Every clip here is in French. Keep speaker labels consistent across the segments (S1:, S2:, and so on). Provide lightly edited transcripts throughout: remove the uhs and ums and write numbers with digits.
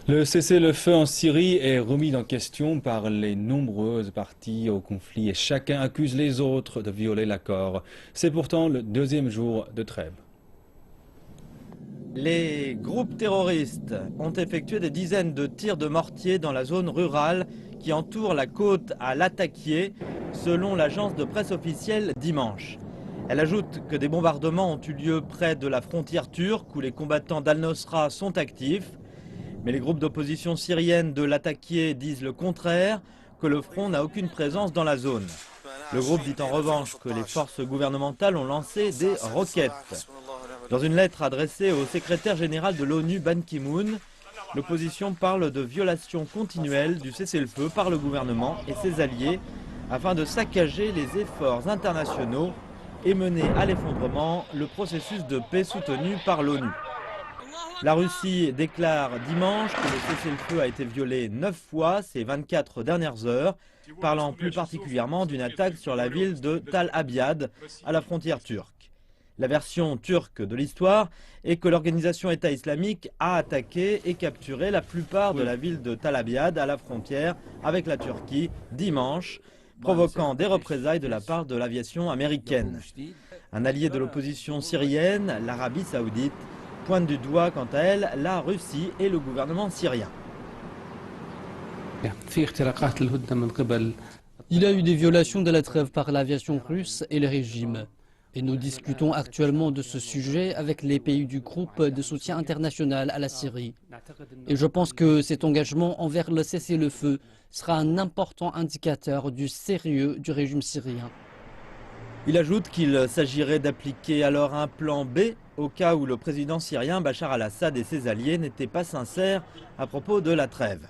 S1: Le cessez-le-feu en Syrie est remis en question par les nombreuses parties au conflit et chacun accuse les autres de violer l'accord. C'est pourtant le deuxième jour de trêve.
S2: Les groupes terroristes ont effectué des dizaines de tirs de mortier dans la zone rurale qui entoure la côte à Latakié, selon l'agence de presse officielle dimanche. Elle ajoute que des bombardements ont eu lieu près de la frontière turque où les combattants d'Al-Nosra sont actifs. Mais les groupes d'opposition syrienne de Latakié disent le contraire, que le front n'a aucune présence dans la zone. Le groupe dit en revanche que les forces gouvernementales ont lancé des roquettes. Dans une lettre adressée au secrétaire général de l'ONU Ban Ki-moon, l'opposition parle de violation continuelle du cessez-le-feu par le gouvernement et ses alliés afin de saccager les efforts internationaux et mener à l'effondrement le processus de paix soutenu par l'ONU. La Russie déclare dimanche que le cessez-le-feu a été violé 9 fois ces 24 dernières heures, parlant plus particulièrement d'une attaque sur la ville de Tal Abyad, à la frontière turque. La version turque de l'histoire est que l'organisation État islamique a attaqué et capturé la plupart de la ville de Tal Abyad à la frontière avec la Turquie dimanche, provoquant des représailles de la part de l'aviation américaine. Un allié de l'opposition syrienne, l'Arabie saoudite, pointe du doigt quant à elle la Russie et le gouvernement syrien.
S3: Il y a eu des violations de la trêve par l'aviation russe et le régime. Et nous discutons actuellement de ce sujet avec les pays du groupe de soutien international à la Syrie. Et je pense que cet engagement envers le cessez-le-feu sera un important indicateur du sérieux du régime syrien.
S2: Il ajoute qu'il s'agirait d'appliquer alors un plan B au cas où le président syrien Bachar al-Assad et ses alliés n'étaient pas sincères à propos de la trêve.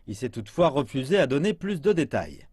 S2: Il s'est toutefois refusé à donner plus de détails.